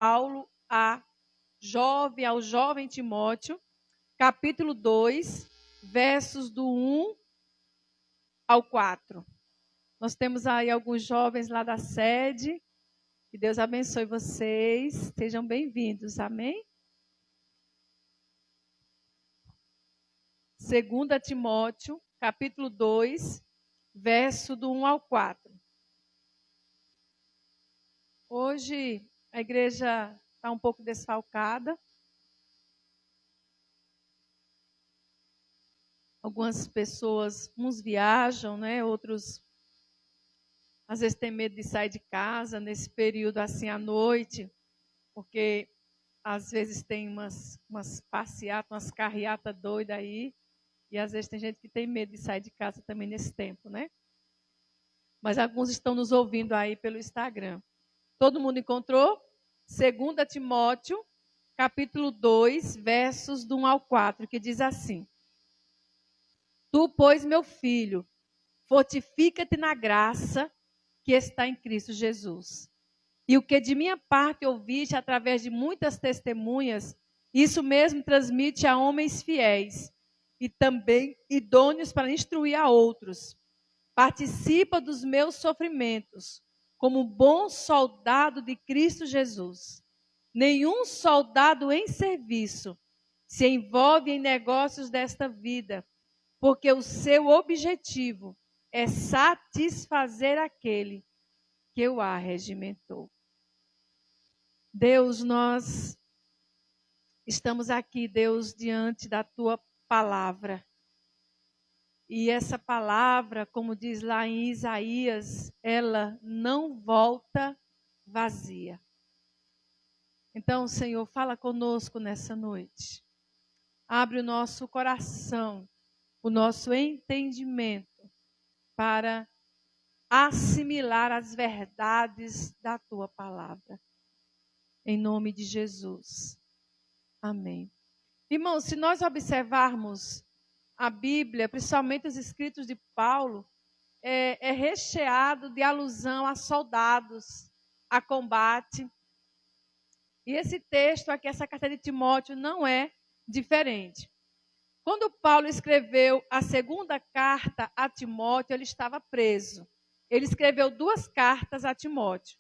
Paulo ao jovem Timóteo, capítulo 2, versos do 1 ao 4. Nós temos aí alguns jovens lá da sede. Que Deus abençoe vocês. Sejam bem-vindos. Amém? 2 Timóteo, capítulo 2, verso do 1 ao 4. Hoje a igreja está um pouco desfalcada. Algumas pessoas, uns viajam, né? Outros às vezes têm medo de sair de casa nesse período assim à noite, porque às vezes tem umas passeatas, umas carreatas doidas aí, e às vezes tem gente que tem medo de sair de casa também nesse tempo, né? Mas alguns estão nos ouvindo aí pelo Instagram. Todo mundo encontrou? 2 Timóteo, capítulo 2, versos do 1 ao 4, que diz assim: Tu, pois, meu filho, fortifica-te na graça que está em Cristo Jesus. E o que de minha parte ouviste através de muitas testemunhas, isso mesmo transmite a homens fiéis e também idôneos para instruir a outros. Participa dos meus sofrimentos, como bom soldado de Cristo Jesus. Nenhum soldado em serviço se envolve em negócios desta vida, porque o seu objetivo é satisfazer aquele que o arregimentou. Deus, nós estamos aqui, Deus, diante da tua palavra. E essa palavra, como diz lá em Isaías, ela não volta vazia. Então, Senhor, fala conosco nessa noite. Abre o nosso coração, o nosso entendimento para assimilar as verdades da tua palavra. Em nome de Jesus. Amém. Irmãos, se nós observarmos a Bíblia, principalmente os escritos de Paulo, é recheado de alusão a soldados, a combate. E esse texto aqui, essa carta de Timóteo, não é diferente. Quando Paulo escreveu a segunda carta a Timóteo, ele estava preso. Ele escreveu 2 cartas a Timóteo,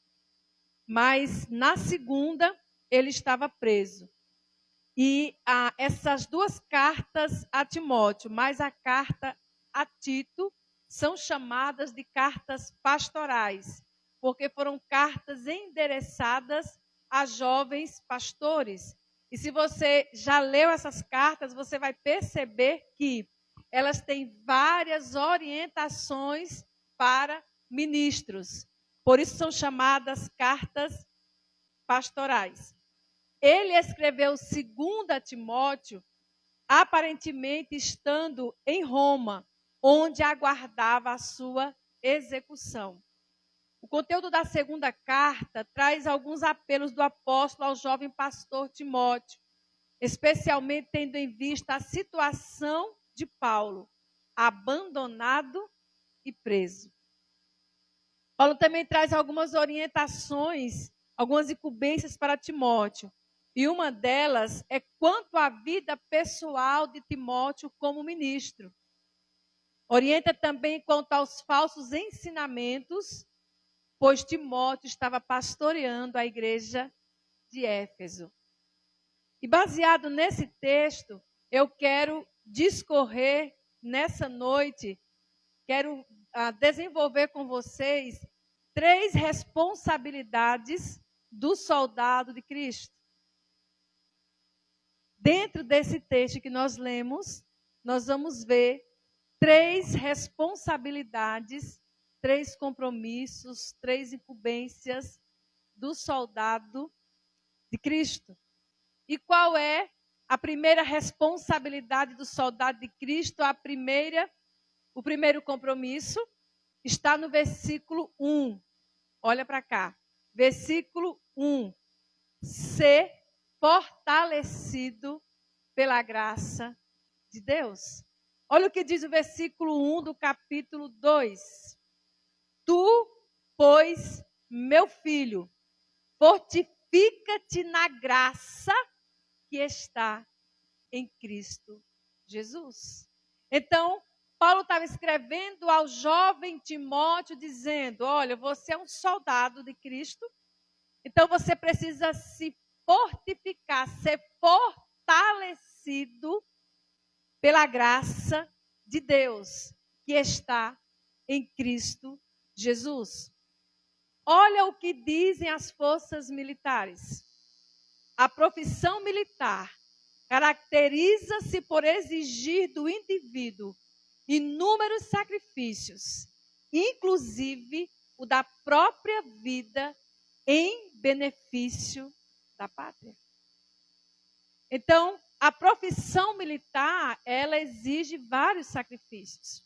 mas na segunda ele estava preso. E essas 2 cartas a Timóteo, mais a carta a Tito, são chamadas de cartas pastorais, porque foram cartas endereçadas a jovens pastores. E se você já leu essas cartas, você vai perceber que elas têm várias orientações para ministros. Por isso são chamadas cartas pastorais. Ele escreveu 2 Timóteo, aparentemente estando em Roma, onde aguardava a sua execução. O conteúdo da segunda carta traz alguns apelos do apóstolo ao jovem pastor Timóteo, especialmente tendo em vista a situação de Paulo, abandonado e preso. Paulo também traz algumas orientações, algumas incumbências para Timóteo. E uma delas é quanto à vida pessoal de Timóteo como ministro. Orienta também quanto aos falsos ensinamentos, pois Timóteo estava pastoreando a igreja de Éfeso. E baseado nesse texto, eu quero discorrer nessa noite, quero desenvolver com vocês 3 responsabilidades do soldado de Cristo. Dentro desse texto que nós lemos, nós vamos ver 3 responsabilidades, 3 compromissos, 3 incumbências do soldado de Cristo. E qual é a primeira responsabilidade do soldado de Cristo? O primeiro compromisso está no versículo 1. Olha para cá. Versículo 1. Ser fortalecido pela graça de Deus. Olha o que diz o versículo 1 do capítulo 2. Tu, pois, meu filho, Fortifica-te na graça que está em Cristo Jesus. Então, Paulo estava escrevendo ao jovem Timóteo, dizendo: olha, você é um soldado de Cristo, então você precisa se fortificar, ser fortalecido pela graça de Deus que está em Cristo Jesus. Olha o que dizem as forças militares. A profissão militar caracteriza-se por exigir do indivíduo inúmeros sacrifícios, inclusive o da própria vida, em benefício da pátria. Então, a profissão militar, ela exige vários sacrifícios.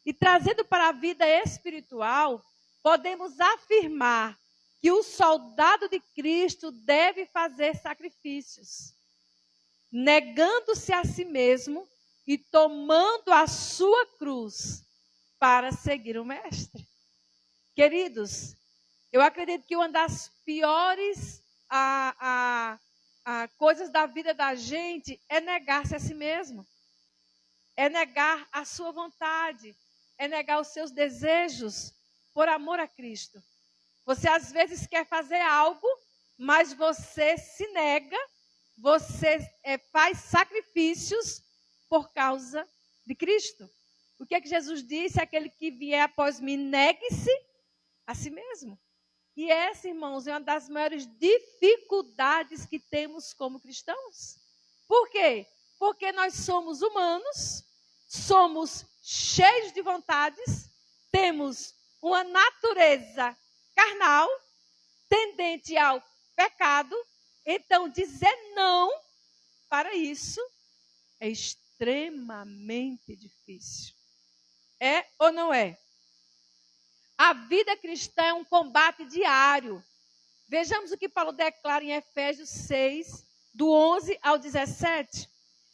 E trazendo para a vida espiritual, podemos afirmar que o soldado de Cristo deve fazer sacrifícios, negando-se a si mesmo e tomando a sua cruz para seguir o Mestre. Queridos, eu acredito que uma das piores coisas da vida da gente é negar-se a si mesmo, é negar a sua vontade, é negar os seus desejos por amor a Cristo. Você às vezes quer fazer algo, mas você se nega, você faz sacrifícios por causa de Cristo. O que é que Jesus disse? Aquele que vier após mim, negue-se a si mesmo. E essa, irmãos, é uma das maiores dificuldades que temos como cristãos. Por quê? Porque nós somos humanos, somos cheios de vontades, temos uma natureza carnal, tendente ao pecado. Então, dizer não para isso é extremamente difícil. É ou não é? A vida cristã é um combate diário. Vejamos o que Paulo declara em Efésios 6, do 11 ao 17.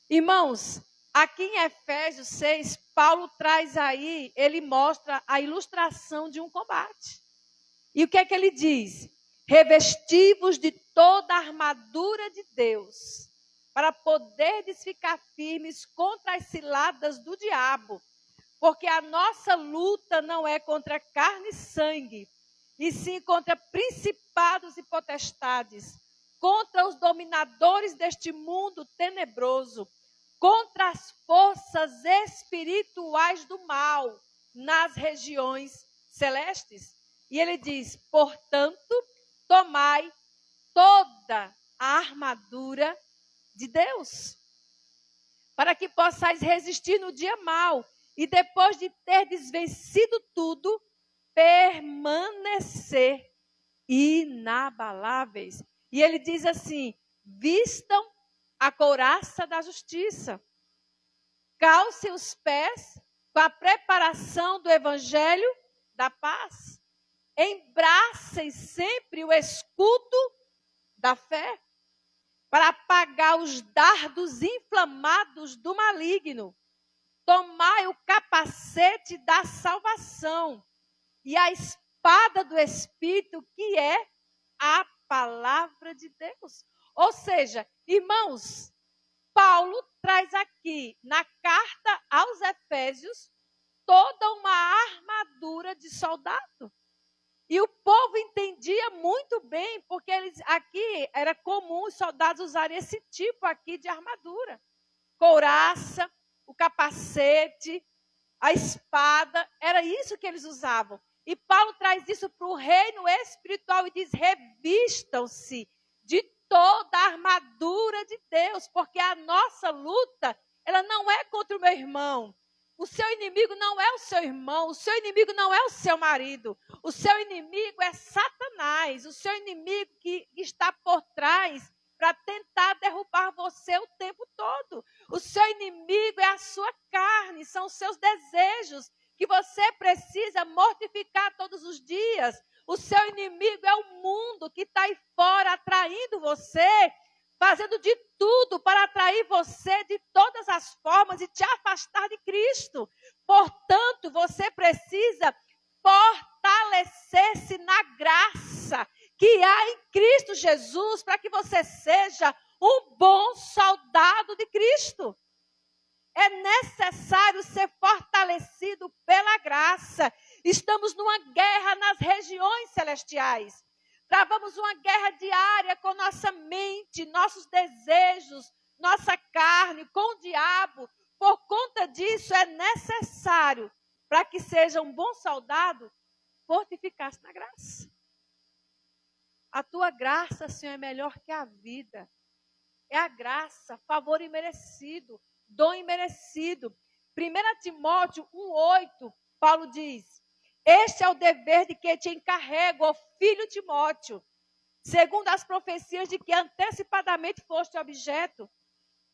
Irmãos, aqui em Efésios 6, Paulo traz aí, ele mostra a ilustração de um combate. E o que é que ele diz? Revesti-vos de toda a armadura de Deus, para poderdes ficar firmes contra as ciladas do diabo. Porque a nossa luta não é contra carne e sangue, e sim contra principados e potestades, contra os dominadores deste mundo tenebroso, contra as forças espirituais do mal nas regiões celestes. E ele diz: portanto, tomai toda a armadura de Deus, para que possais resistir no dia mau, e depois de terdes vencido tudo, permanecer inabaláveis. E ele diz assim: vistam a couraça da justiça, calcem os pés com a preparação do evangelho da paz, embracem sempre o escudo da fé, para apagar os dardos inflamados do maligno. Tomai o capacete da salvação e a espada do Espírito, que é a palavra de Deus. Ou seja, irmãos, Paulo traz aqui na carta aos Efésios toda uma armadura de soldado. E o povo entendia muito bem, porque aqui era comum os soldados usarem esse tipo aqui de armadura. Couraça, o capacete, a espada, era isso que eles usavam. E Paulo traz isso para o reino espiritual e diz: revistam-se de toda a armadura de Deus, porque a nossa luta, ela não é contra o meu irmão. O seu inimigo não é o seu irmão, o seu inimigo não é o seu marido. O seu inimigo é Satanás, o seu inimigo que está por trás para tentar derrubar você o tempo todo. O seu inimigo é a sua carne, são os seus desejos que você precisa mortificar todos os dias. O seu inimigo é o mundo que está aí fora atraindo você, fazendo de tudo para atrair você de todas as formas e te afastar de Cristo. Portanto, você precisa fortalecer-se na graça que há em Cristo Jesus para que você seja um bom soldado de Cristo. É necessário ser fortalecido pela graça. Estamos numa guerra nas regiões celestiais. Travamos uma guerra diária com nossa mente, nossos desejos, nossa carne, com o diabo. Por conta disso, é necessário, para que seja um bom soldado, fortificar-se na graça. A tua graça, Senhor, é melhor que a vida. É a graça, favor imerecido, dom imerecido. 1 Timóteo 1,8, Paulo diz: este é o dever de que te encarrego, ó filho Timóteo, segundo as profecias de que antecipadamente foste objeto.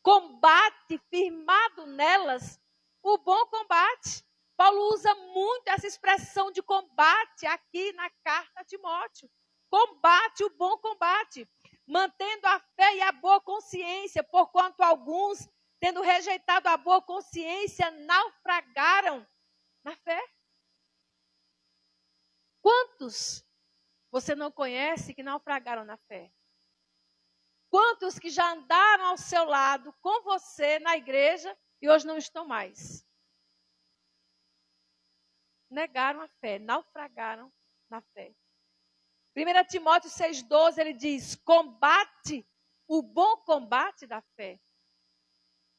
Combate firmado nelas o bom combate. Paulo usa muito essa expressão de combate aqui na carta a Timóteo. Combate o bom combate, mantendo a fé e a boa consciência, porquanto alguns, tendo rejeitado a boa consciência, naufragaram na fé. Quantos você não conhece que naufragaram na fé? Quantos que já andaram ao seu lado, com você, na igreja, e hoje não estão mais? Negaram a fé, naufragaram na fé. 1 Timóteo 6,12, ele diz: combate o bom combate da fé.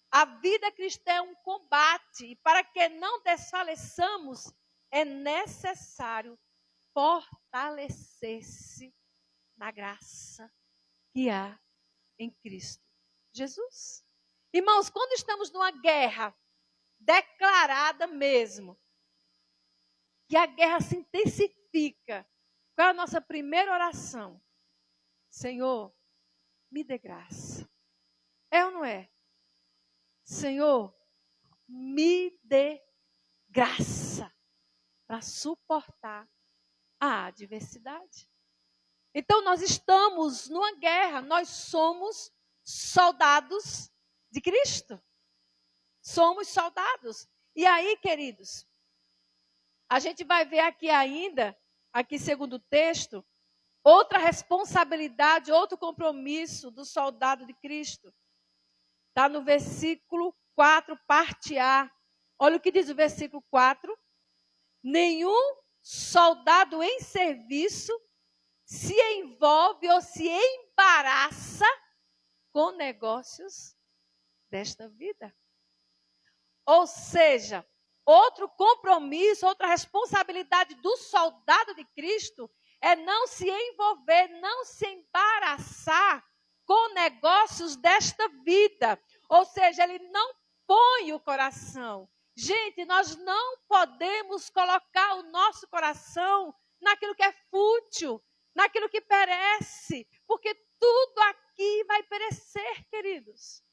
A vida cristã é um combate, e para que não desfaleçamos, é necessário fortalecer-se na graça que há em Cristo Jesus. Irmãos, quando estamos numa guerra declarada mesmo, que a guerra se intensifica, qual é a nossa primeira oração? Senhor, me dê graça. É ou não é? Senhor, me dê graça para suportar a adversidade. Então, nós estamos numa guerra, nós somos soldados de Cristo. Somos soldados. E aí, queridos, a gente vai ver aqui ainda, aqui segundo o texto, outra responsabilidade, outro compromisso do soldado de Cristo. Está no versículo 4, parte A. Olha o que diz o versículo 4. Nenhum soldado em serviço se envolve ou se embaraça com negócios desta vida. Ou seja, outro compromisso, outra responsabilidade do soldado de Cristo é não se envolver, não se embaraçar com negócios desta vida. Ou seja, ele não põe o coração. Gente, nós não podemos colocar o nosso coração naquilo que é fútil, naquilo que perece, porque tudo aqui vai perecer, queridos.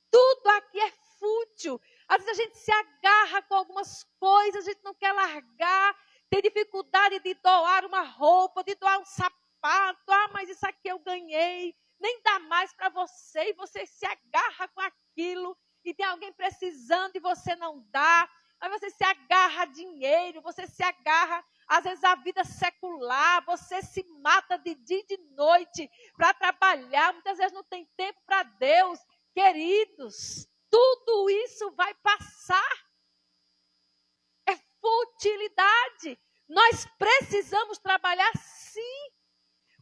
Tudo aqui é fútil. Às vezes a gente se agarra com algumas coisas, a gente não quer largar, tem dificuldade de doar uma roupa, de doar um sapato. Ah, mas isso aqui eu ganhei, nem dá mais para você, e você se agarra com aquilo, e tem alguém precisando e você não dá. Aí você se agarra a dinheiro, você se agarra, às vezes, a vida secular, você se mata de dia e de noite para trabalhar, muitas vezes não tem tempo para Deus. Queridos, tudo isso vai passar. É futilidade. Nós precisamos trabalhar, sim,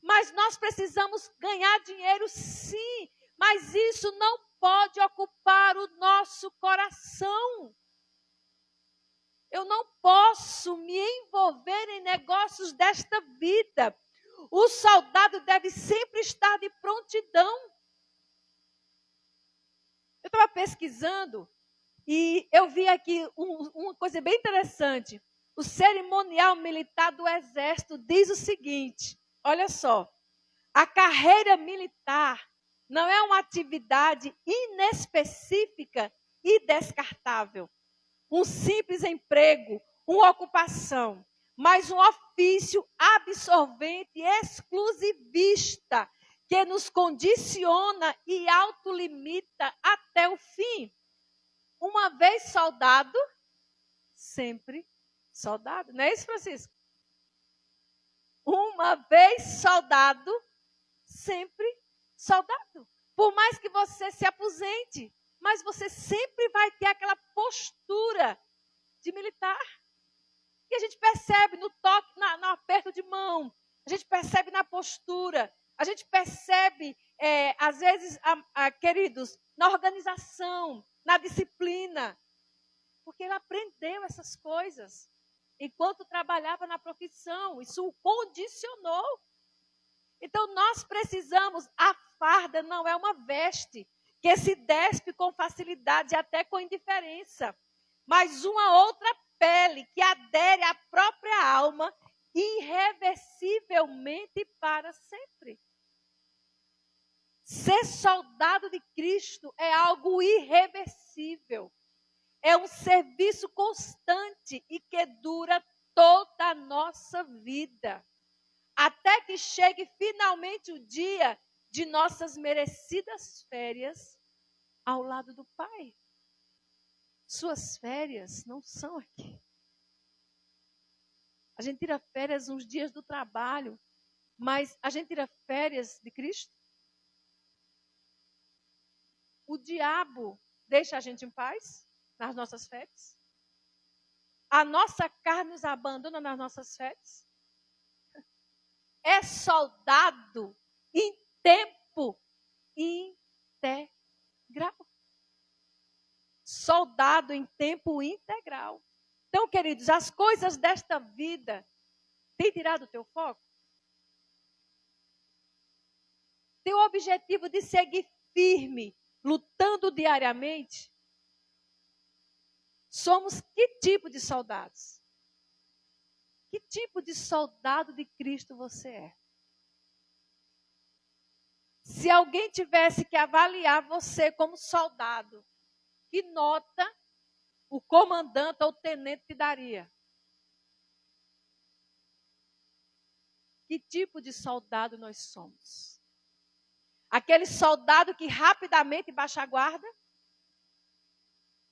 mas nós precisamos ganhar dinheiro, sim, mas isso não pode ocupar o nosso coração. Eu não posso me envolver em negócios desta vida. O soldado deve sempre estar de prontidão. Eu estava pesquisando e eu vi aqui uma coisa bem interessante. O cerimonial militar do Exército diz o seguinte: olha só, a carreira militar não é uma atividade inespecífica e descartável. Um simples emprego, uma ocupação, mas um ofício absorvente e exclusivista que nos condiciona e autolimita até o fim. Uma vez soldado, sempre soldado. Não é isso, Francisco? Uma vez soldado, sempre soldado. Por mais que você se aposente, mas você sempre vai ter aquela postura de militar. E a gente percebe no toque, no aperto de mão, a gente percebe na postura, a gente percebe, às vezes, queridos, na organização, na disciplina. Porque ele aprendeu essas coisas enquanto trabalhava na profissão. Isso o condicionou. Então, nós precisamos, a farda não é uma veste que se despe com facilidade, até com indiferença, mas uma outra pele que adere à própria alma irreversivelmente para sempre. Ser soldado de Cristo é algo irreversível. É um serviço constante e que dura toda a nossa vida. Até que chegue finalmente o dia de nossas merecidas férias ao lado do Pai. Suas férias não são aqui. A gente tira férias uns dias do trabalho, mas a gente tira férias de Cristo? O diabo deixa a gente em paz nas nossas férias? A nossa carne nos abandona nas nossas férias? É soldado em tempo integral. Soldado em tempo integral. Então, queridos, as coisas desta vida têm tirado o teu foco? Teu objetivo de seguir firme, lutando diariamente? Somos que tipo de soldados? Que tipo de soldado de Cristo você é? Se alguém tivesse que avaliar você como soldado, que nota o comandante ou o tenente te daria? Que tipo de soldado nós somos? Aquele soldado que rapidamente baixa a guarda?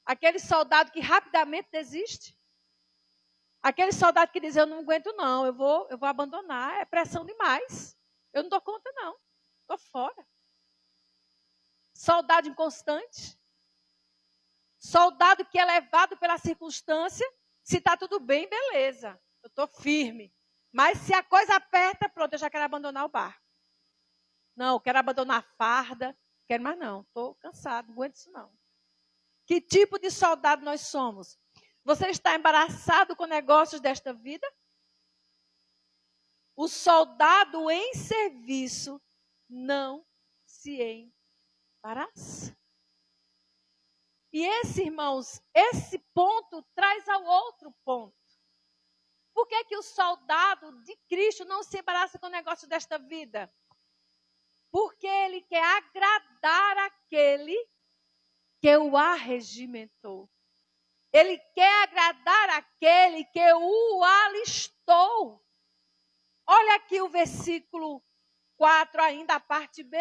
Aquele soldado que rapidamente desiste? Aquele soldado que diz, eu não aguento não, eu vou abandonar, é pressão demais. Eu não dou conta não, estou fora. Soldado inconstante? Soldado que é levado pela circunstância, se está tudo bem, beleza, eu estou firme. Mas se a coisa aperta, pronto, eu já quero abandonar o barco. Não, eu quero abandonar a farda, quero mais não, estou cansado, não aguento isso não. Que tipo de soldado nós somos? Você está embaraçado com negócios desta vida? O soldado em serviço não se embaraça. E irmãos, esse ponto traz ao outro ponto. Por que o soldado de Cristo não se embaraça com o negócio desta vida? Porque ele quer agradar aquele que o arregimentou. Ele quer agradar aquele que o alistou. Olha aqui o versículo 4 ainda, a parte B.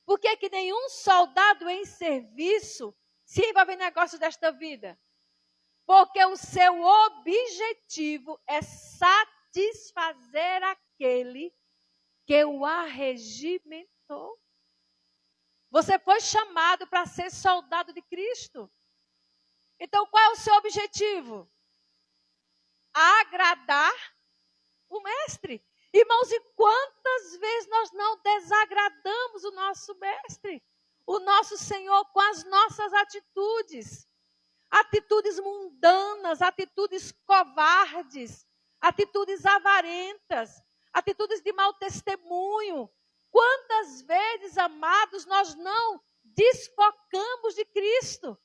Por que nenhum soldado em serviço se envolve em negócios desta vida? Porque o seu objetivo é satisfazer aquele que o arregimentou. Você foi chamado para ser soldado de Cristo. Então, qual é o seu objetivo? Agradar o mestre. Irmãos, e quantas vezes nós não desagradamos o nosso mestre, o nosso Senhor, com as nossas atitudes? Atitudes mundanas, atitudes covardes, atitudes avarentas, atitudes de mau testemunho. Quantas vezes, amados, nós não desfocamos de Cristo?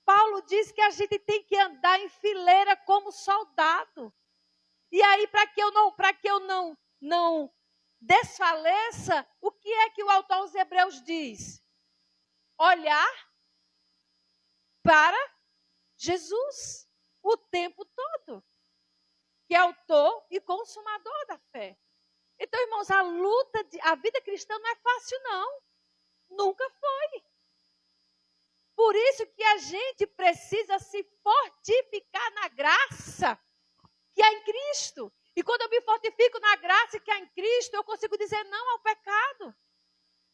Paulo diz que a gente tem que andar em fileira como soldado. E aí, para que eu não desfaleça, o que é que o autor aos Hebreus diz? Olhar para Jesus o tempo todo, que é autor e consumador da fé. Então, irmãos, a vida cristã não é fácil, não. Nunca foi. Por isso que a gente precisa se fortificar na graça, que há em Cristo. E quando eu me fortifico na graça que há em Cristo, eu consigo dizer não ao pecado.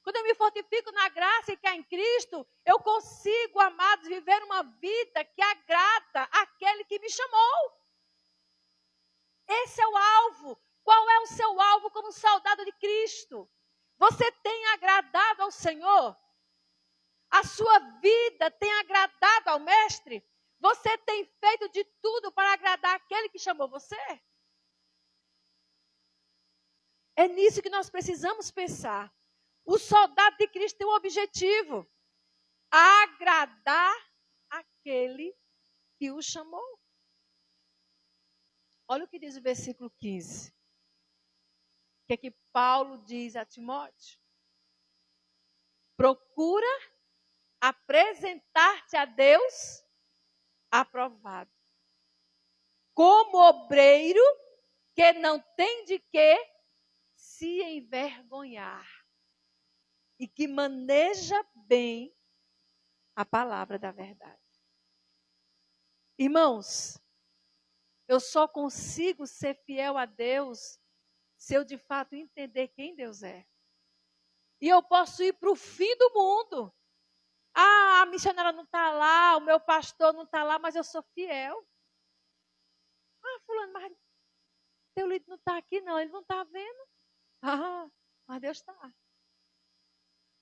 Quando eu me fortifico na graça que há em Cristo, eu consigo, amados, viver uma vida que agrada aquele que me chamou. Esse é o alvo. Qual é o seu alvo como soldado de Cristo? Você tem agradado ao Senhor? A sua vida tem agradado ao Mestre? Você tem feito de tudo para agradar aquele que chamou você? É nisso que nós precisamos pensar. O soldado de Cristo tem um objetivo: agradar aquele que o chamou. Olha o que diz o versículo 15. Que é que Paulo diz a Timóteo: procura apresentar-te a Deus aprovado, como obreiro que não tem de que se envergonhar e que maneja bem a palavra da verdade. Irmãos, eu só consigo ser fiel a Deus se eu de fato entender quem Deus é. E eu posso ir para o fim do mundo. Ah, a missionária não está lá, o meu pastor não está lá, mas eu sou fiel. Ah, fulano, mas teu líder não está aqui não, ele não está vendo. Ah, mas Deus está.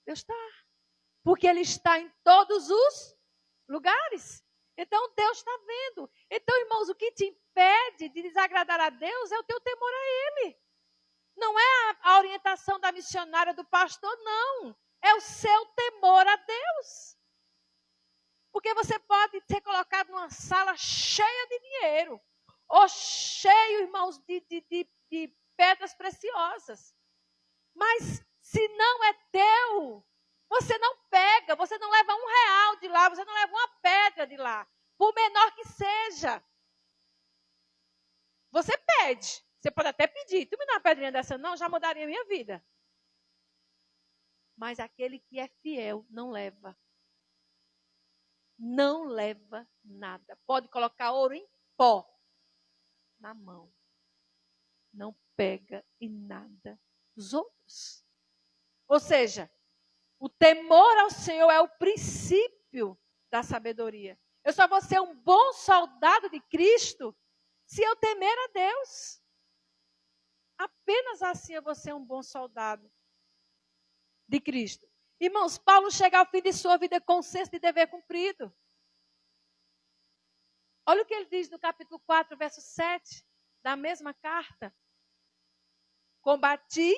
Deus está. Porque Ele está em todos os lugares. Então Deus está vendo. Então, irmãos, o que te impede de desagradar a Deus é o teu temor a Ele. Não é a orientação da missionária, do pastor, não. É o seu temor a Deus. Porque você pode ser colocado numa sala cheia de dinheiro. Ou cheio, irmãos, de pedras preciosas. Mas se não é teu, você não pega, você não leva R$1 de lá, você não leva uma pedra de lá. Por menor que seja. Você pede. Você pode até pedir. Tu me dá uma pedrinha dessa não, já mudaria a minha vida. Mas aquele que é fiel não leva. Não leva nada. Pode colocar ouro em pó na mão. Não pega em nada dos outros. Ou seja, o temor ao Senhor é o princípio da sabedoria. Eu só vou ser um bom soldado de Cristo se eu temer a Deus. Apenas assim eu vou ser um bom soldado de Cristo. Irmãos, Paulo chega ao fim de sua vida com senso de dever cumprido. Olha o que ele diz no capítulo 4, verso 7, da mesma carta. Combati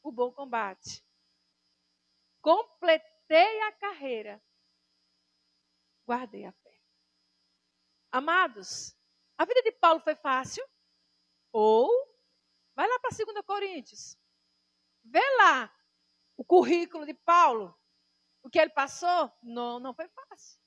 o bom combate. Completei a carreira. Guardei a fé. Amados, a vida de Paulo foi fácil? Ou, vai lá para 2 Coríntios. Vê lá o currículo de Paulo. O que ele passou? Não foi fácil.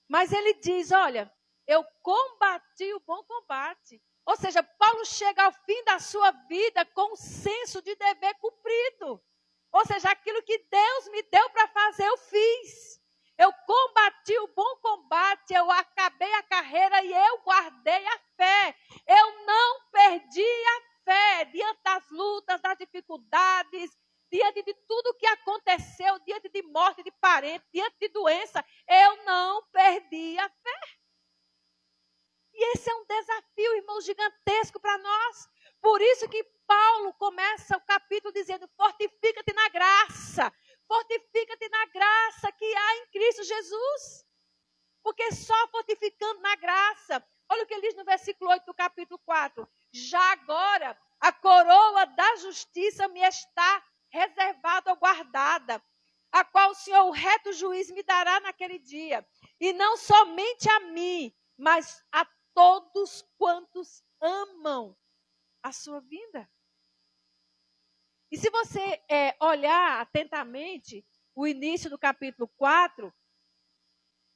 Mas ele diz, olha, eu combati o bom combate. Ou seja, Paulo chega ao fim da sua vida com um senso de dever cumprido. Ou seja, aquilo que Deus me deu para fazer, eu fiz. Eu combati o bom combate, eu acabei a carreira e eu guardei a fé. Eu não perdi a fé diante das lutas, das dificuldades, diante de tudo que aconteceu, diante de morte de parente, diante de doença. Eu não perdi a fé. E esse é um desafio, irmão, gigantesco para nós. Por isso que Paulo começa o capítulo dizendo, fortifica-te na graça. Fortifica-te na graça que há em Cristo Jesus. Porque só fortificando na graça. Olha o que ele diz no versículo 8 do capítulo 4. Já agora a coroa da justiça me está reservada ou guardada, a qual o Senhor, o reto juiz, me dará naquele dia. E não somente a mim, mas a todos quantos amam a sua vinda. E se você olhar atentamente o início do capítulo 4,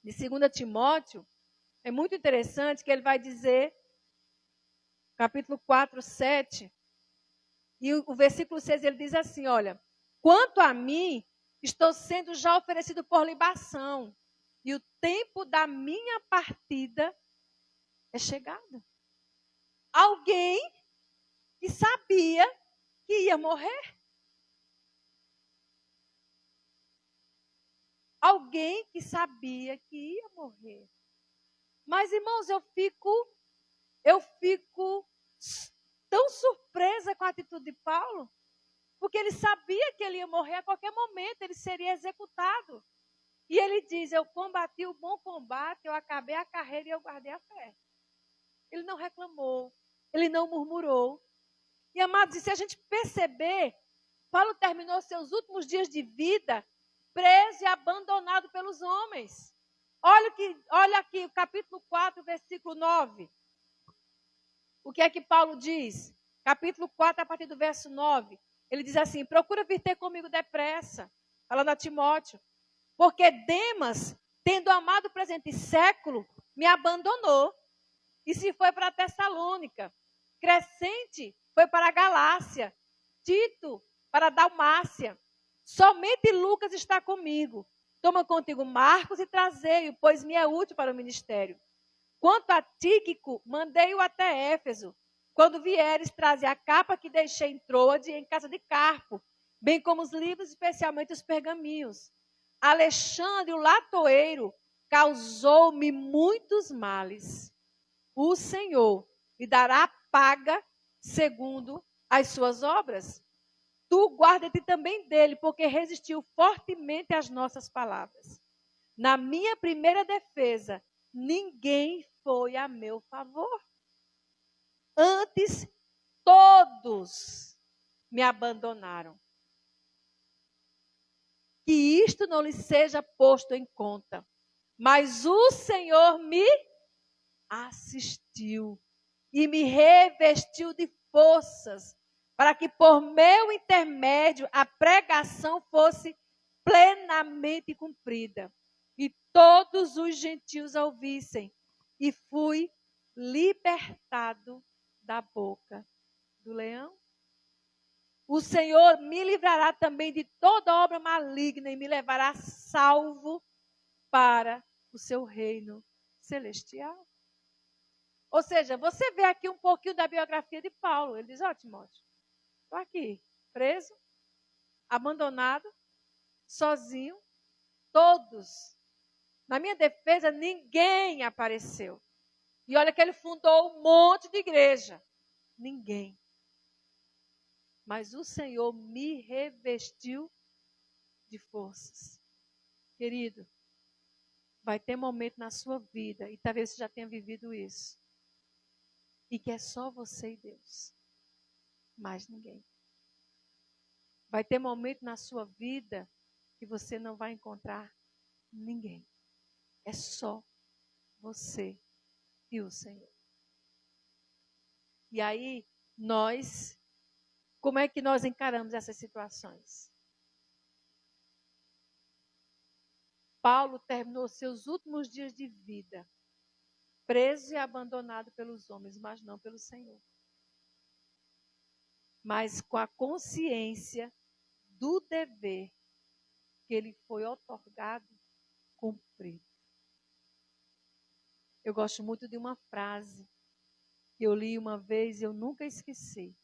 de 2 Timóteo, é muito interessante que ele vai dizer, capítulo 4, 7, e o versículo 6, ele diz assim, olha, quanto a mim, estou sendo já oferecido por libação, e o tempo da minha partida é chegado. Alguém que sabia que ia morrer. Alguém que sabia que ia morrer. Mas, irmãos, eu fico tão surpresa com a atitude de Paulo, porque ele sabia que ele ia morrer a qualquer momento, ele seria executado. E ele diz, eu combati o bom combate, eu acabei a carreira e eu guardei a fé. Ele não reclamou, ele não murmurou. E, amados, se a gente perceber, Paulo terminou seus últimos dias de vida preso e abandonado pelos homens. Olha aqui o capítulo 4, versículo 9. O que é que Paulo diz? Capítulo 4, a partir do verso 9. Ele diz assim, procura vir ter comigo depressa, falando a Timóteo, porque Demas, tendo amado o presente século, me abandonou e se foi para a Tessalônica. Crescente foi para a Galácia, Tito para a Dalmácia. Somente Lucas está comigo. Toma contigo Marcos e trazei-o, pois me é útil para o ministério. Quanto a Tíquico, mandei-o até Éfeso. Quando vieres, traze a capa que deixei em Troade, em casa de Carpo, bem como os livros, especialmente os pergaminhos. Alexandre, o latoeiro, causou-me muitos males. O Senhor lhe dará paga segundo as suas obras. Tu guarda-te também dele, porque resistiu fortemente às nossas palavras. Na minha primeira defesa, ninguém foi a meu favor. Antes, todos me abandonaram. Que isto não lhe seja posto em conta. Mas o Senhor me assistiu e me revestiu de forças, para que por meu intermédio a pregação fosse plenamente cumprida e todos os gentios a ouvissem. E fui libertado da boca do leão. O Senhor me livrará também de toda obra maligna e me levará salvo para o seu reino celestial. Ou seja, você vê aqui um pouquinho da biografia de Paulo. Ele diz, Timóteo, estou aqui, preso, abandonado, sozinho, todos. Na minha defesa, ninguém apareceu. E olha que ele fundou um monte de igreja. Ninguém. Mas o Senhor me revestiu de forças. Querido, vai ter momento na sua vida, e talvez você já tenha vivido isso, e que é só você e Deus. Mais ninguém. Vai ter momento na sua vida que você não vai encontrar ninguém. É só você e o Senhor. E aí, como é que nós encaramos essas situações? Paulo terminou seus últimos dias de vida, preso e abandonado pelos homens, mas não pelo Senhor. Mas com a consciência do dever que ele foi otorgado, cumprido. Eu gosto muito de uma frase que eu li uma vez e eu nunca esqueci.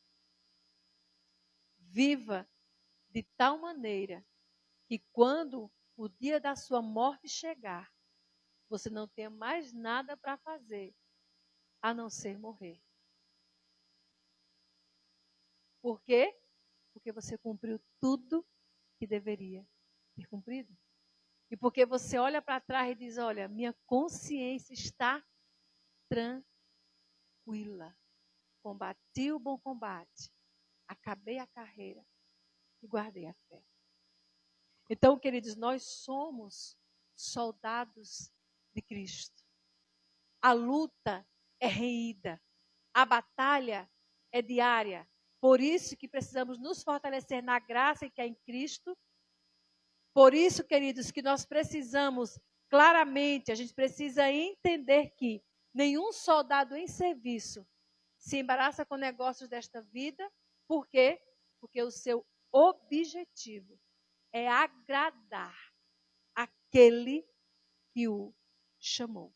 Viva de tal maneira que quando o dia da sua morte chegar, você não tenha mais nada para fazer a não ser morrer. Por quê? Porque você cumpriu tudo que deveria ter cumprido. E porque você olha para trás e diz, olha, minha consciência está tranquila. Combati o bom combate, acabei a carreira e guardei a fé. Então, queridos, nós somos soldados de Cristo. A luta é reída, a batalha é diária. Por isso que precisamos nos fortalecer na graça que é em Cristo. Por isso, queridos, que nós precisamos claramente, a gente precisa entender que nenhum soldado em serviço se embaraça com negócios desta vida. Por quê? Porque o seu objetivo é agradar aquele que o chamou.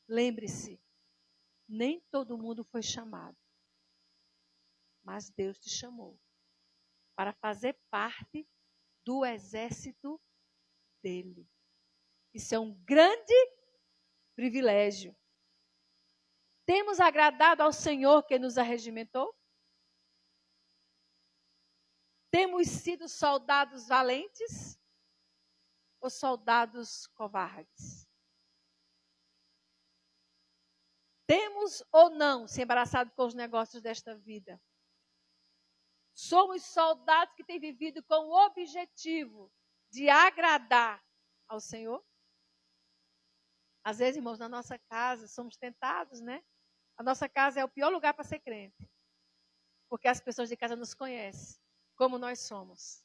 Lembre-se, Nem todo mundo foi chamado. Mas Deus te chamou para fazer parte do exército dele. Isso é um grande privilégio. Temos agradado ao Senhor que nos arregimentou? Temos sido soldados valentes ou soldados covardes? Temos ou não se embaraçado com os negócios desta vida? Somos soldados que têm vivido com o objetivo de agradar ao Senhor? Às vezes, irmãos, na nossa casa, somos tentados, né? A nossa casa é o pior lugar para ser crente. Porque as pessoas de casa nos conhecem como nós somos.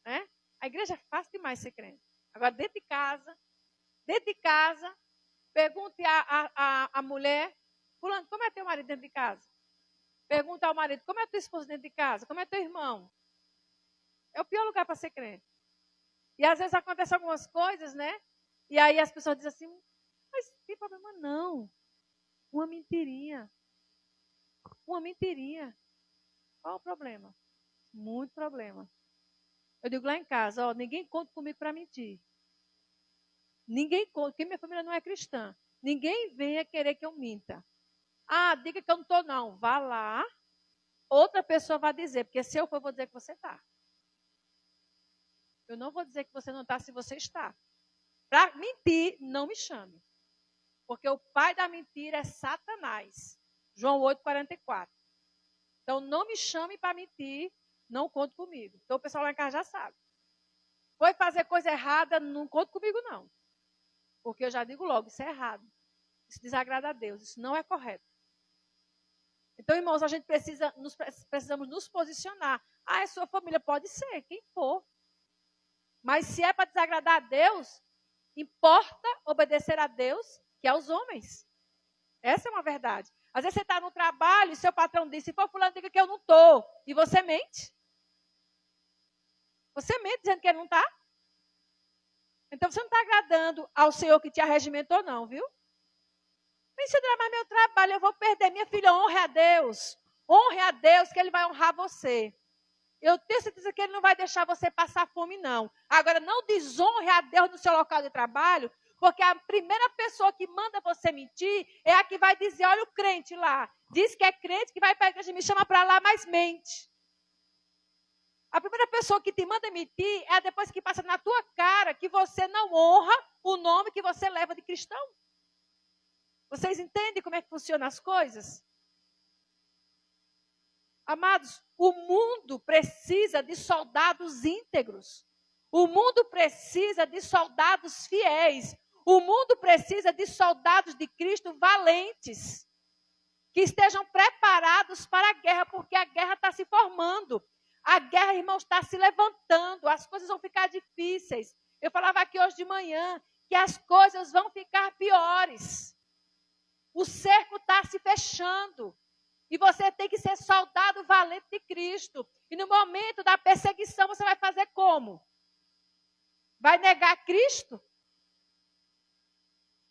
Né? A igreja é fácil demais ser crente. Agora, dentro de casa, pergunte à mulher, fulano, como é teu marido dentro de casa? Pergunta ao marido, como é tua esposa dentro de casa? Como é teu irmão? É o pior lugar para ser crente. E às vezes acontecem algumas coisas, né? E aí as pessoas dizem assim, mas não tem problema não. Uma mentirinha. Uma mentirinha. Qual o problema? Muito problema. Eu digo lá em casa, ó, ninguém conta comigo para mentir. Ninguém conta, porque minha família não é cristã. Ninguém venha querer que eu minta. Ah, diga que eu não estou não. Vá lá, outra pessoa vai dizer, porque se eu for, eu vou dizer que você está. Eu não vou dizer que você não está se você está. Para mentir, não me chame. Porque o pai da mentira é Satanás. João 8,44. Então, não me chame para mentir, não conte comigo. Então, o pessoal lá em casa já sabe. Foi fazer coisa errada, não conte comigo, não. Porque eu já digo logo, isso é errado. Isso desagrada a Deus, isso não é correto. Então, irmãos, a gente precisamos nos posicionar. Ah, é sua família, pode ser, quem for. Mas se é para desagradar a Deus, importa obedecer a Deus que aos homens. Essa é uma verdade. Às vezes você está no trabalho e seu patrão diz, se for fulano, diga que eu não estou. E você mente. Você mente dizendo que ele não está. Então você não está agradando ao Senhor que te arregimentou, não, viu? Nem se eu der mais meu trabalho, eu vou perder. Minha filha, honre a Deus. Honre a Deus que Ele vai honrar você. Eu tenho certeza que Ele não vai deixar você passar fome, não. Agora, não desonre a Deus no seu local de trabalho, porque a primeira pessoa que manda você mentir é a que vai dizer, olha o crente lá. Diz que é crente, que vai para a igreja, me chama para lá, mas mente. A primeira pessoa que te manda mentir é depois que passa na tua cara que você não honra o nome que você leva de cristão. Vocês entendem como é que funcionam as coisas? Amados, o mundo precisa de soldados íntegros. O mundo precisa de soldados fiéis. O mundo precisa de soldados de Cristo valentes. Que estejam preparados para a guerra, porque a guerra está se formando. A guerra, irmãos, está se levantando. As coisas vão ficar difíceis. Eu falava aqui hoje de manhã que as coisas vão ficar piores. O cerco está se fechando. E você tem que ser soldado valente de Cristo. E no momento da perseguição, você vai fazer como? Vai negar Cristo?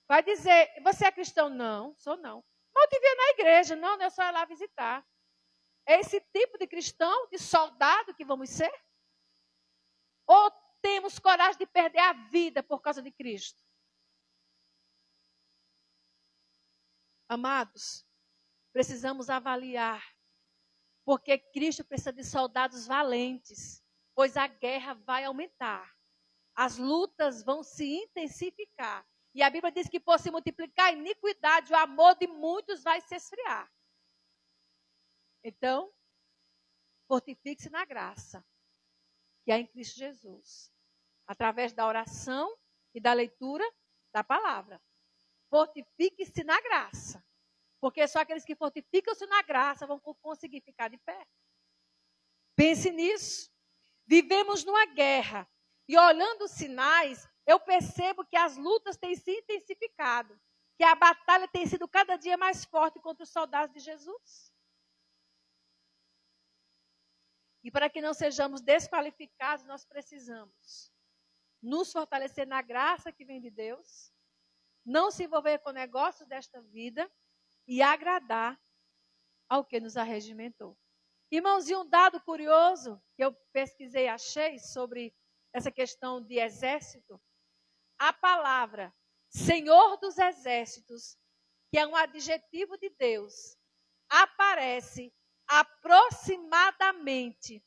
Vai dizer, você é cristão? Não, sou não. Mas eu te vi na igreja. Não, eu só ia lá visitar. É esse tipo de cristão, de soldado que vamos ser? Ou temos coragem de perder a vida por causa de Cristo? Amados, precisamos avaliar, porque Cristo precisa de soldados valentes, pois a guerra vai aumentar, as lutas vão se intensificar, e a Bíblia diz que por se multiplicar a iniquidade, o amor de muitos vai se esfriar. Então, fortifique-se na graça, que há em Cristo Jesus, através da oração e da leitura da palavra. Fortifique-se na graça. Porque só aqueles que fortificam-se na graça vão conseguir ficar de pé. Pense nisso. Vivemos numa guerra. E olhando os sinais, eu percebo que as lutas têm se intensificado. Que a batalha tem sido cada dia mais forte contra os soldados de Jesus. E para que não sejamos desqualificados, nós precisamos nos fortalecer na graça que vem de Deus. Não se envolver com negócios desta vida. e agradar ao que nos arregimentou. Irmãos, e um dado curioso que eu pesquisei e achei sobre essa questão de exército, a palavra Senhor dos Exércitos, que é um adjetivo de Deus, aparece aproximadamente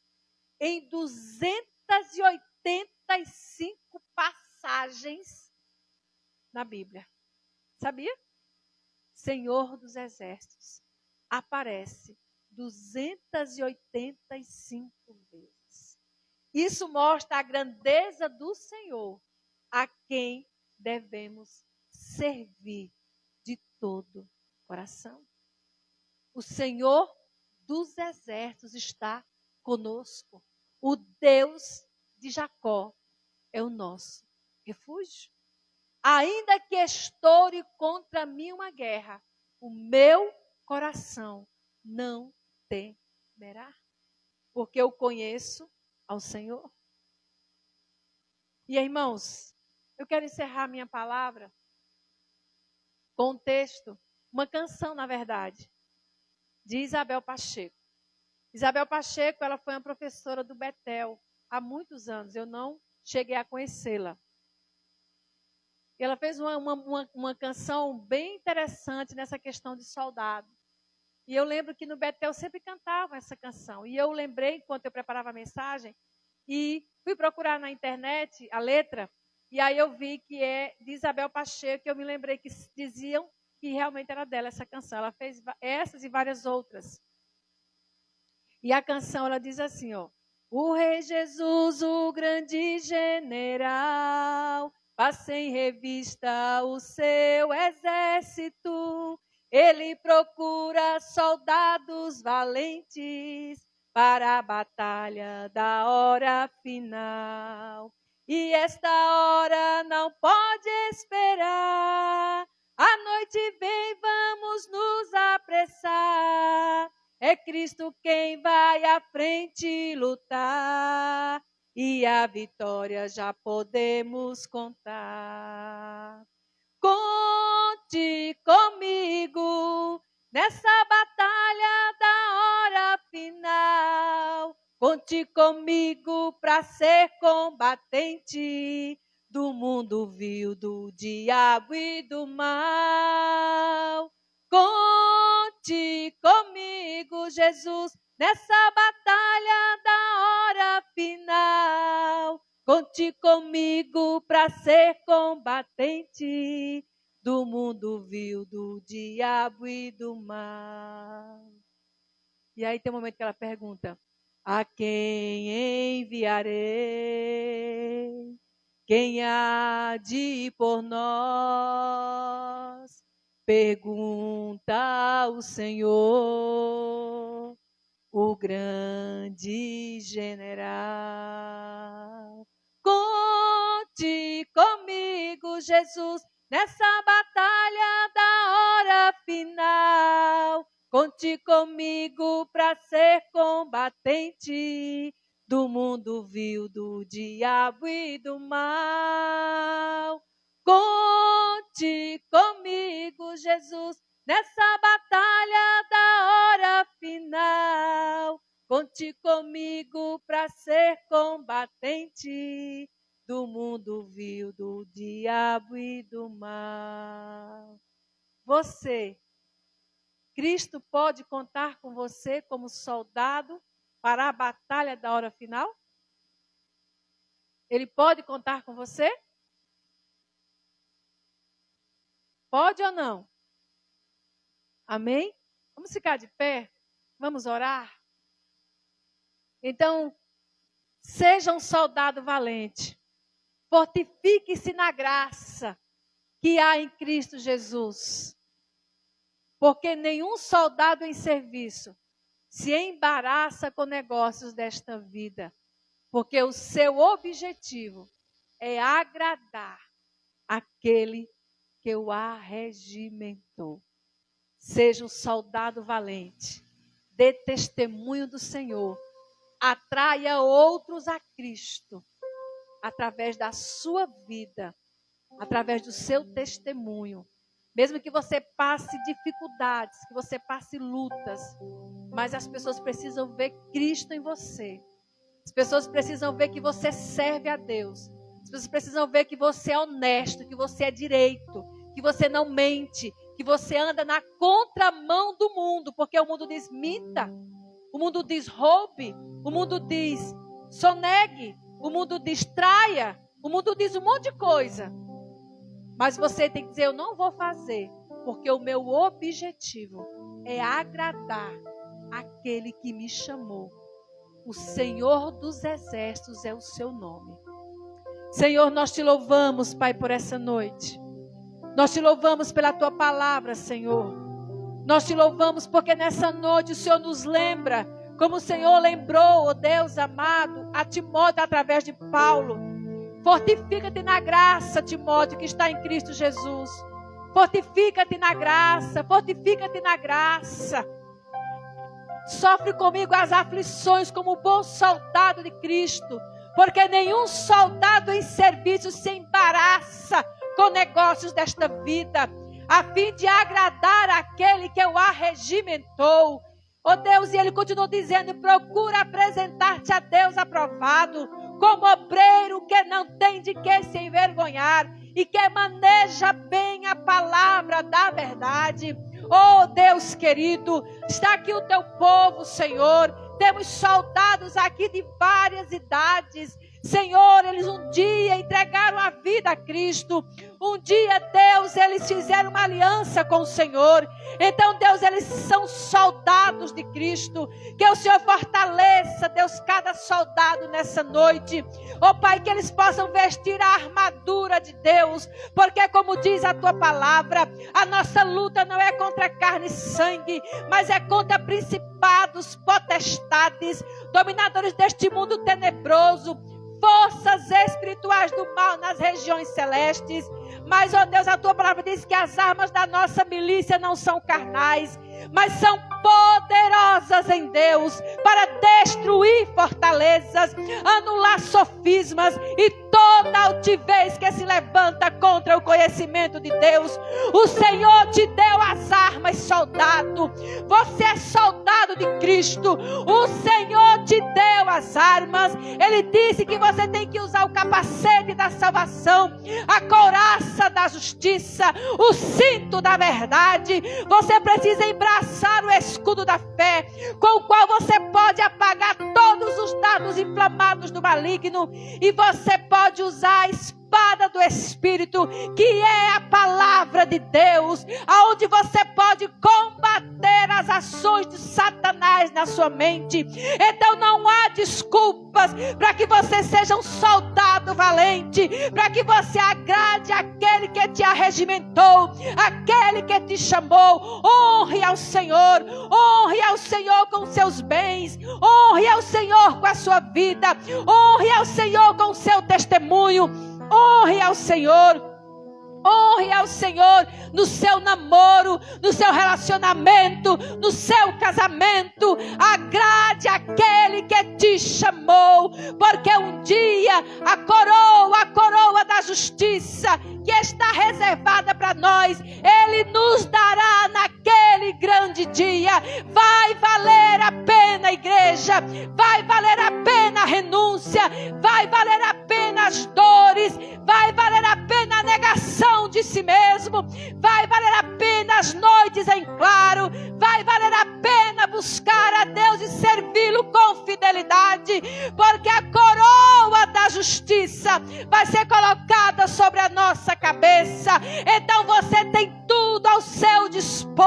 em 285 passagens na Bíblia. Sabia? Senhor dos Exércitos aparece 285 vezes. Isso mostra a grandeza do Senhor, a quem devemos servir de todo o coração. O Senhor dos Exércitos está conosco. O Deus de Jacó é o nosso refúgio. Ainda que estoure contra mim uma guerra, o meu coração não temerá, porque eu conheço ao Senhor. E irmãos, eu quero encerrar minha palavra com um texto, uma canção, na verdade, de Isabel Pacheco. Isabel Pacheco, ela foi uma professora do Betel há muitos anos. Eu não cheguei a conhecê-la. E ela fez uma canção bem interessante nessa questão de soldado. E eu lembro que no Betel sempre cantavam essa canção. E eu lembrei, enquanto eu preparava a mensagem, e fui procurar na internet a letra, e aí eu vi que é de Isabel Pacheco, e eu me lembrei que diziam que realmente era dela essa canção. Ela fez essas e várias outras. E a canção, ela diz assim, ó: o Rei Jesus, o grande general, passa em revista o seu exército. Ele procura soldados valentes para a batalha da hora final. E esta hora não pode esperar. A noite vem, vamos nos apressar. É Cristo quem vai à frente lutar, e a vitória já podemos contar. Conte comigo nessa batalha da hora final. Conte comigo para ser combatente do mundo vil, do diabo e do mal. Conte comigo, Jesus, nessa batalha da hora final. Conte comigo para ser combatente do mundo vil, do diabo e do mal. E aí tem um momento que ela pergunta: a quem enviarei? Quem há de ir por nós? Pergunta o Senhor, o grande general. Conte comigo, Jesus, nessa batalha da hora final. Conte comigo para ser combatente do mundo vil, do diabo e do mal. Conte comigo, Jesus, nessa batalha da hora final. Conte comigo para ser combatente do mundo vil, do diabo e do mal. Você, Cristo pode contar com você como soldado para a batalha da hora final? Ele pode contar com você? Pode ou não? Amém? Vamos ficar de pé? Vamos orar? Então, seja um soldado valente. Fortifique-se na graça que há em Cristo Jesus. Porque nenhum soldado em serviço se embaraça com negócios desta vida. Porque o seu objetivo é agradar aquele que o arregimentou. Seja um soldado valente. Dê testemunho do Senhor. Atraia outros a Cristo. Através da sua vida. Através do seu testemunho. Mesmo que você passe dificuldades, que você passe lutas, mas as pessoas precisam ver Cristo em você. As pessoas precisam ver que você serve a Deus. As pessoas precisam ver que você é honesto, que você é direito, que você não mente, que você anda na contramão do mundo, porque o mundo diz minta, o mundo diz roube, o mundo diz sonegue, o mundo diz traia, o mundo diz um monte de coisa. Mas você tem que dizer, eu não vou fazer, porque o meu objetivo é agradar aquele que me chamou. O Senhor dos Exércitos é o seu nome. Senhor, nós te louvamos, Pai, por essa noite. Nós te louvamos pela tua palavra, Senhor. Nós te louvamos porque nessa noite o Senhor nos lembra, como o Senhor lembrou, ó Deus amado, a Timóteo através de Paulo. Fortifica-te na graça, Timóteo, que está em Cristo Jesus. Fortifica-te na graça, fortifica-te na graça. Sofre comigo as aflições como bom soldado de Cristo, porque nenhum soldado em serviço se embaraça com negócios desta vida, a fim de agradar aquele que o arregimentou. Oh Deus, e ele continuou dizendo, procura apresentar-te a Deus aprovado, como obreiro que não tem de que se envergonhar, e que maneja bem a palavra da verdade. Oh Deus querido, está aqui o teu povo, Senhor. Temos soldados aqui de várias idades. Senhor, eles um dia entregaram a vida a Cristo. Um dia, Deus, eles fizeram uma aliança com o Senhor. Então, Deus, eles são soldados de Cristo. Que o Senhor fortaleça, Deus, cada soldado nessa noite. Oh Pai, que eles possam vestir a armadura de Deus. Porque como diz a tua palavra, a nossa luta não é contra carne e sangue, mas é contra principados, potestades, dominadores deste mundo tenebroso, forças espirituais do mal nas regiões celestes. Mas, ó Deus, a tua palavra diz que as armas da nossa milícia não são carnais, mas são poderosas em Deus para destruir fortalezas, anular sofismas e toda altivez que se levanta contra o conhecimento de Deus. O Senhor te deu as armas, soldado. Você é soldado de Cristo. O Senhor te deu as armas. Ele disse que você tem que usar o capacete da salvação, a couraça da justiça, o cinto da verdade. Você precisa embraçar o escudo da fé, com o qual você pode apagar todos os dardos inflamados do maligno, e você pode usar a espada do Espírito, que é a palavra de Deus, aonde você pode combater as ações de Satanás na sua mente. Então não há desculpas para que você seja um soldado valente, para que você agrade aquele que te arregimentou, aquele que te chamou. Honre ao Senhor com seus bens, honre ao Senhor com a sua vida, honre ao Senhor com o seu testemunho, honre ao Senhor. Honre ao Senhor no seu namoro, no seu relacionamento, no seu casamento. Agrade aquele que te chamou, porque um dia a coroa da justiça que está reservada para nós, Ele nos dará naquele grande dia. Vai valer a pena, igreja, vai valer a pena a renúncia, vai valer a pena as dores, vai valer a pena a negação de si mesmo, vai valer a pena as noites em claro, vai valer a pena buscar a Deus e servi-lo com fidelidade, porque a coroa da justiça vai ser colocada sobre a nossa cabeça. Então você tem tudo ao seu dispor.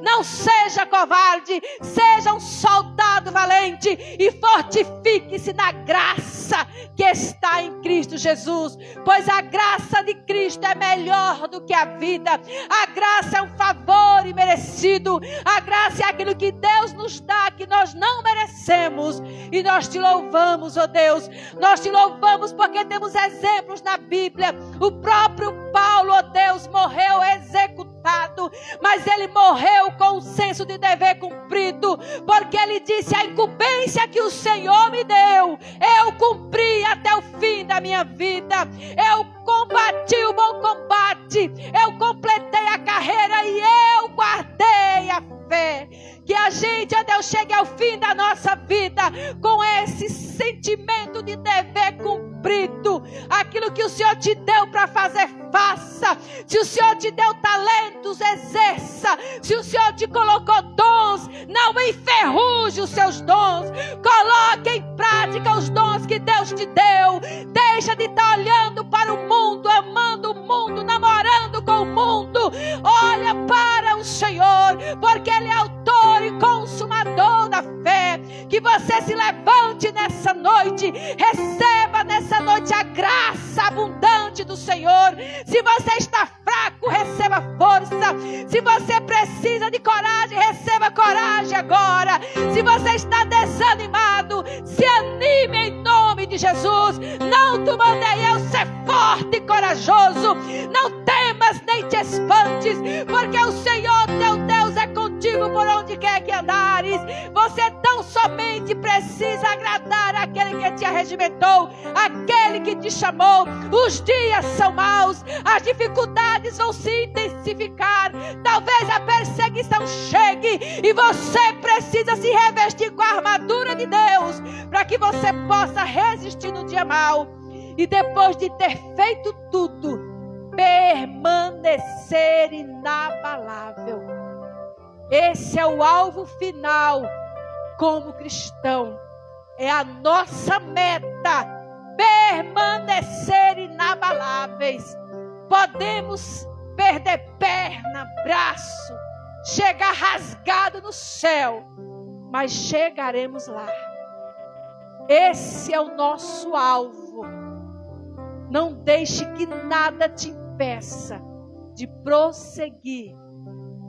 Não seja covarde, seja um soldado valente e fortifique-se na graça que está em Cristo Jesus, pois a graça de Cristo é melhor do que a vida. A graça é um favor imerecido, a graça é aquilo que Deus nos dá, que nós não merecemos, e nós te louvamos, ó Deus. Nós te louvamos porque temos exemplos na Bíblia. O próprio Paulo, ó Deus, morreu executado, mas ele morreu com o senso de dever cumprido, porque ele disse: a incumbência que o Senhor me deu, eu cumpri até o fim da minha vida. Eu combati o bom combate, eu completei a carreira barreira e eu guardei a fé. Que a gente, ó Deus, chegue ao fim da nossa vida com esse sentimento de dever cumprido. Aquilo que o Senhor te deu para fazer, faça. Se o Senhor te deu talentos, exerça. Se o Senhor te colocou dons, não enferruje os seus dons. Coloque em prática os dons que Deus te deu. Deixa de estar olhando para o mundo, amando o mundo, namorando com o mundo. Olha para o Senhor, porque Ele é autor e consumador da fé. Que você se levante nessa noite, receba nessa noite a graça abundante do Senhor. Se você está fraco, receba força. Se você precisa de coragem, receba coragem agora. Se você está desanimado, se anime em nome de Jesus. Não te mandei eu ser forte e corajoso. Não temas nem te espantes, porque o Senhor teu Deus é contigo por onde quer que andares. Você tão somente precisa agradar aquele que te arregimentou, aquele que te chamou. Os dias são maus, as dificuldades vão se intensificar, talvez a perseguição chegue e você precisa se revestir com a armadura de Deus para que você possa resistir no dia mau e depois de ter feito tudo, permanecer inabalável. Esse é o alvo final como cristão. É a nossa meta, permanecer inabaláveis. Podemos perder perna, braço, chegar rasgado no céu, mas chegaremos lá. Esse é o nosso alvo. Não deixe que nada te impeça de prosseguir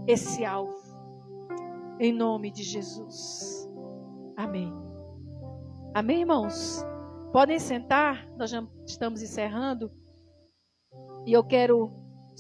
esse alvo. Em nome de Jesus. Amém. Amém, irmãos? Podem sentar, nós já estamos encerrando. E eu quero